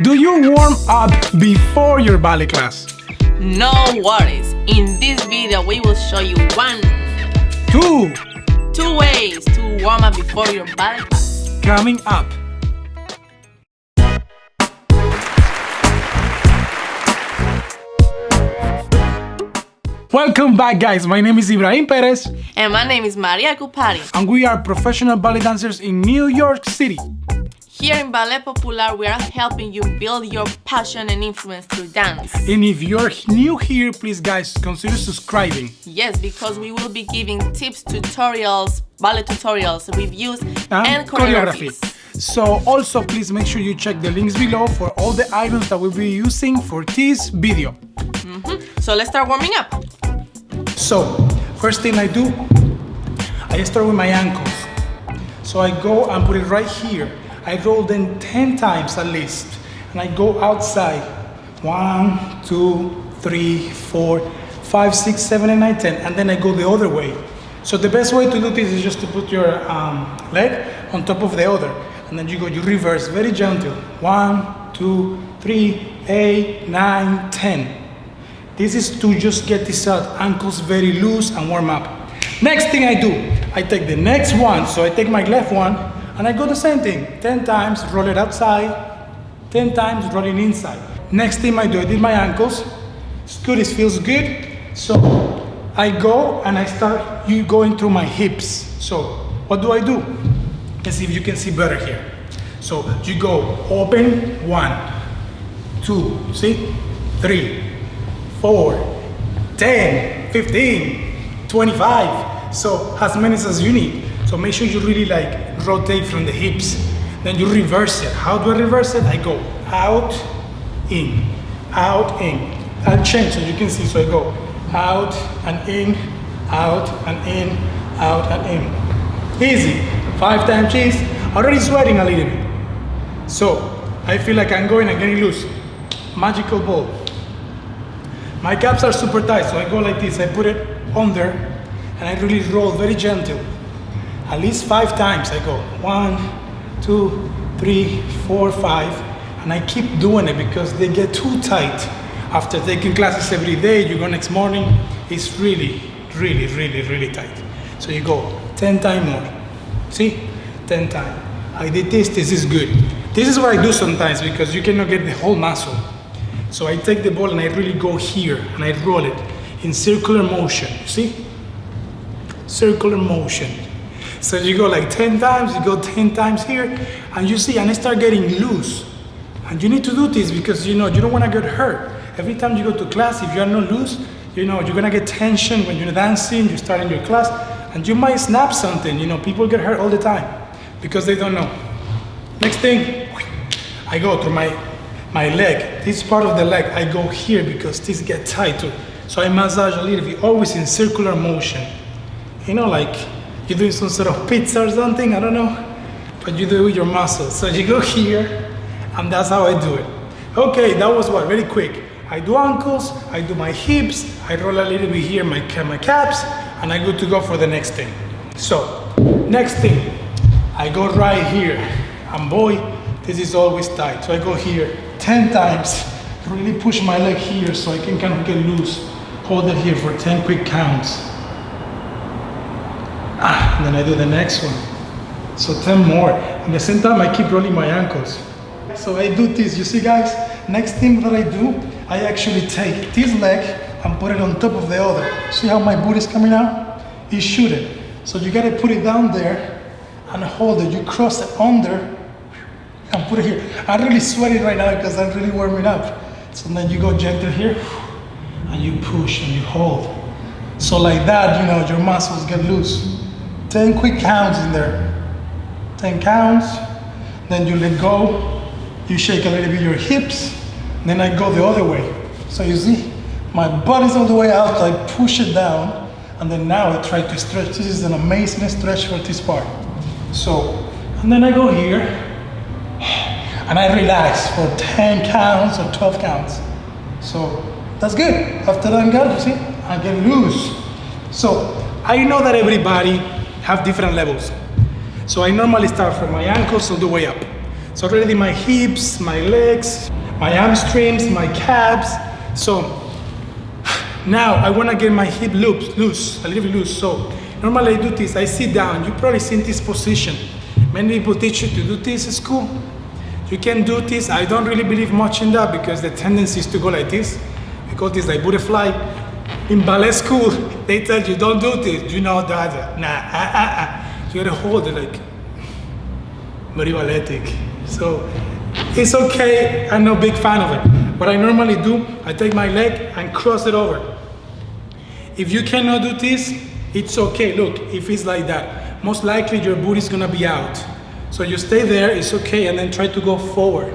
Do you warm up before your ballet class? No worries. In this video, we will show you two ways to warm up before your ballet class. Coming up. Welcome back, guys. My name is Ibrahim Perez. And my name is Maria Kouppari. And we are professional ballet dancers in New York City. Here in Ballet Popular, we are helping you build your passion and influence through dance. And if you're new here, please guys, consider subscribing. Yes, because we will be giving tips, tutorials, ballet tutorials, reviews, and choreographies. So also please make sure you check the links below for all the items that we'll be using for this video. So let's start warming up. So first thing I do, I start with my ankles. So I go and put it right here. I roll them 10 times at least, and I go outside. 1, 2, 3, 4, 5, 6, 7, and 9, 10, and then I go the other way. So the best way to do this is just to put your leg on top of the other, and then you reverse very gentle. 1, 2, 3, 8, 9, 10. This is to just get these ankles very loose and warm up. Next thing I do, I take the next one. So I take my left one, and I go the same thing, 10 times, roll it outside, 10 times, rolling inside. Next thing I do, I did my ankles. It's good, it feels good. So I go and I start going through my hips. So what do? Let's see if you can see better here. So you go open, 1, 2, see? 3, 4, 10, 15, 25. So as many as you need. So make sure you really rotate from the hips. Then you reverse it. How do I reverse it? I go out, in, out, in. I'll change so you can see. So I go out and in, out and in, out and in. Easy. 5 times cheese. Already sweating a little bit. So I feel like I'm going and getting loose. Magical ball. My calves are super tight, so I go like this. I put it under and I really roll very gentle. At least 5 times I go. 1, 2, 3, 4, 5. And I keep doing it because they get too tight. After taking classes every day, you go next morning, it's really, really, really, really tight. So you go 10 times more. See? 10 times. I did this is good. This is what I do sometimes because you cannot get the whole muscle. So I take the ball and I really go here and I roll it in circular motion. See? Circular motion. So you go like 10 times, you go 10 times here, and you see, and I start getting loose. And you need to do this because you don't want to get hurt. Every time you go to class, if you're not loose, you're gonna get tension when you're dancing, you're starting your class, and you might snap something. People get hurt all the time because they don't know. Next thing, I go through my leg. This part of the leg, I go here because this get tight too. So I massage a little bit, always in circular motion. Like you're doing some sort of pizza or something, I don't know, but you do it with your muscles. So you go here, and that's how I do it. Okay, that was very quick. I do ankles, I do my hips, I roll a little bit here, my calves, and I go for the next thing. So, next thing, I go right here, and boy, this is always tight. So I go here 10 times, really push my leg here so I can kind of get loose. Hold it here for 10 quick counts. And then I do the next one. So 10 more. At the same time, I keep rolling my ankles. So I do this, you see guys? Next thing that I do, I actually take this leg and put it on top of the other. See how my booty is coming out? You shoot it. So you gotta put it down there and hold it. You cross it under and put it here. I'm really sweating right now because I'm really warming up. So then you go gentle here and you push and you hold. So like that, your muscles get loose. 10 quick counts in there. 10 counts, then you let go. You shake a little bit your hips, then I go the other way. So you see, my body's all the way out, I push it down, and then now I try to stretch. This is an amazing stretch for this part. So, and then I go here, and I relax for 10 counts or 12 counts. So, that's good. After that, I'm good, you see, I get loose. So, I know that everybody have different levels. So I normally start from my ankles all the way up. So already my hips, my legs, my hamstrings, my calves. So now I want to get my hip loose, a little bit loose. So normally I do this, I sit down. You probably seen this position. Many people teach you to do this at school. You can do this. I don't really believe much in that because the tendency is to go like this. We call this like butterfly. In ballet school, they tell you don't do this. You know that. Nah, You gotta hold it like very balletic. So it's okay. I'm no big fan of it. What I normally do, I take my leg and cross it over. If you cannot do this, it's okay. Look, if it's like that, most likely your booty is gonna be out. So you stay there, it's okay, and then try to go forward.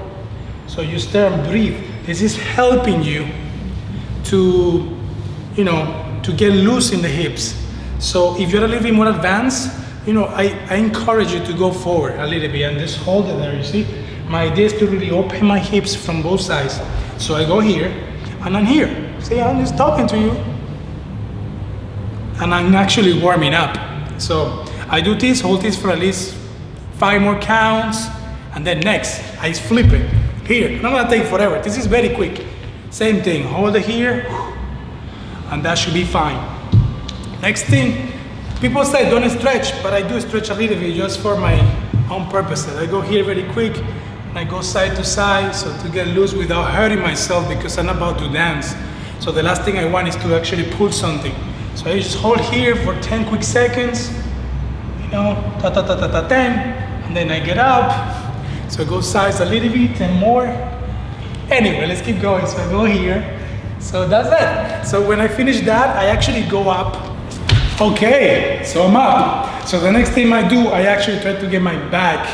So you stay and breathe. This is helping you to, to get loose in the hips. So if you're a little bit more advanced, I encourage you to go forward a little bit and just hold it there, you see? My idea is to really open my hips from both sides. So I go here, and I'm here. See, I'm just talking to you. And I'm actually warming up. So I do this, hold this for at least 5 more counts, and then next, I flip it. Here, not gonna take forever. This is very quick. Same thing, hold it here, and that should be fine. Next thing, people say don't stretch, but I do stretch a little bit just for my own purposes. I go here very quick, and I go side to side, so to get loose without hurting myself because I'm about to dance. So the last thing I want is to actually pull something. So I just hold here for 10 quick seconds, 10, and then I get up. So I go sides a little bit, 10 more. Anyway, let's keep going. So I go here. So that's it. So when I finish that, I actually go up. Okay, so I'm up. So the next thing I do, I actually try to get my back,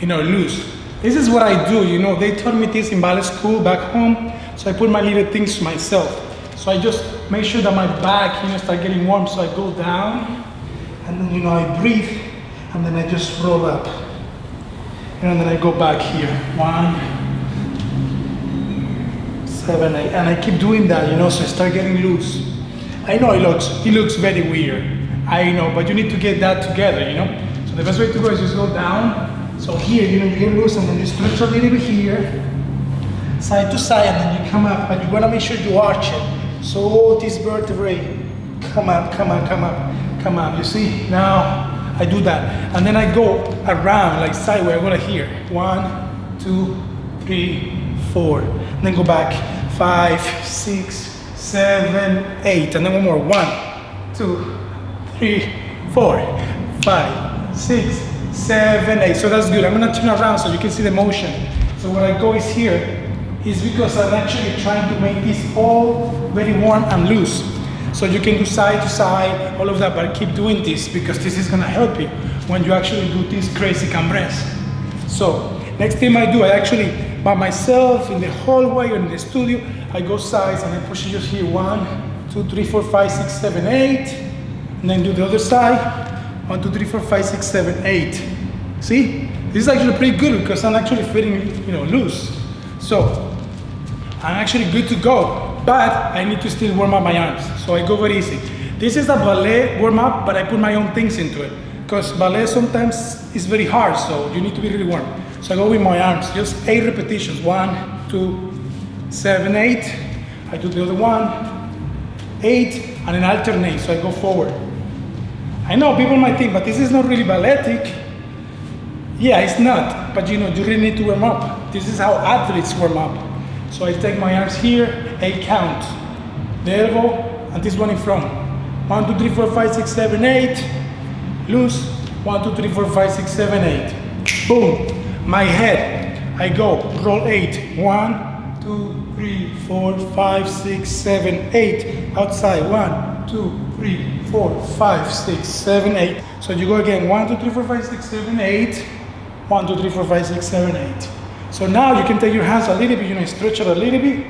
loose. This is what I do, they taught me this in ballet school back home. So I put my little things to myself. So I just make sure that my back, start getting warm. So I go down, and then, I breathe, and then I just roll up. And then I go back here. 1, 7, 8, and I keep doing that, so I start getting loose. I know it looks very weird. I know, but you need to get that together, So the best way to go is just go down. So here, you get loose, and then you stretch a little bit here, side to side, and then you come up, but you wanna make sure you arch it. So this vertebrae, come up, you see? Now, I do that, and then I go around like sideways. I go like here, 1, 2, 3, 4, and then go back, 5, 6, 7, 8, and then one more, 1, 2, 3, 4, 5, 6, 7, 8. So that's good. I'm gonna turn around so you can see the motion. So what I go is here, is because I'm actually trying to make this all very warm and loose. So you can do side to side, all of that, but keep doing this because this is gonna help you when you actually do this crazy cambres. So next thing I do, I actually, by myself, in the hallway or in the studio, I go sides and I push it just here, 1, 2, 3, 4, 5, 6, 7, 8, and then do the other side, 1, 2, 3, 4, 5, 6, 7, 8. See, this is actually pretty good because I'm actually feeling, loose. So I'm actually good to go, but I need to still warm up my arms. So I go very easy. This is a ballet warm up, but I put my own things into it because ballet sometimes is very hard, so you need to be really warm. So I go with my arms, just 8 repetitions. 1, 2, 7, 8. I do the other one, 8, and then alternate, so I go forward. I know people might think, but this is not really balletic. Yeah, it's not, but you really need to warm up. This is how athletes warm up. So I take my arms here, 8 count. The elbow, and this one in front. 1, 2, 3, 4, 5, 6, 7, 8. Loose. 1, 2, 3, 4, 5, 6, 7, 8. Boom. My head, I go, roll 8. 1, 2, 3, 4, 5, 6, 7, 8. Outside, 1, 2, 3, 4, 5, 6, 7, 8. So you go again, 1, 2, 3, 4, 5, 6, 7, 8. 1, 2, 3, 4, 5, 6, 7, 8. So now you can take your hands a little bit, stretch it a little bit,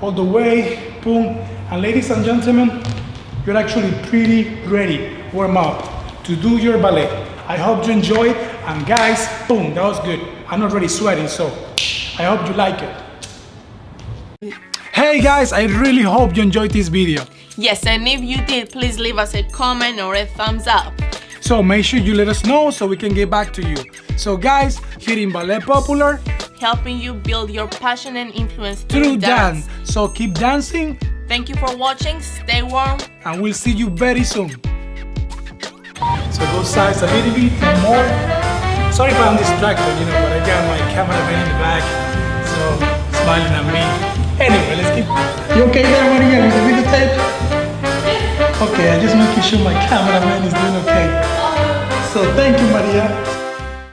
all the way, boom. And ladies and gentlemen, you're actually pretty ready, warm up, to do your ballet. I hope you enjoyed, and guys, boom, that was good. I'm already sweating, so I hope you like it. Hey guys, I really hope you enjoyed this video. Yes, and if you did, please leave us a comment or a thumbs up. So make sure you let us know so we can get back to you. So guys, here in Ballet Popular, helping you build your passion and influence through dance. So keep dancing. Thank you for watching. Stay warm. And we'll see you very soon. So go size a little bit more. Sorry if I'm distracted, but I got my cameraman in the back, so smiling at me. Anyway, let's keep. You okay there, Maria, with the videotape? Okay, I just making sure my cameraman is doing okay. So thank you, Maria.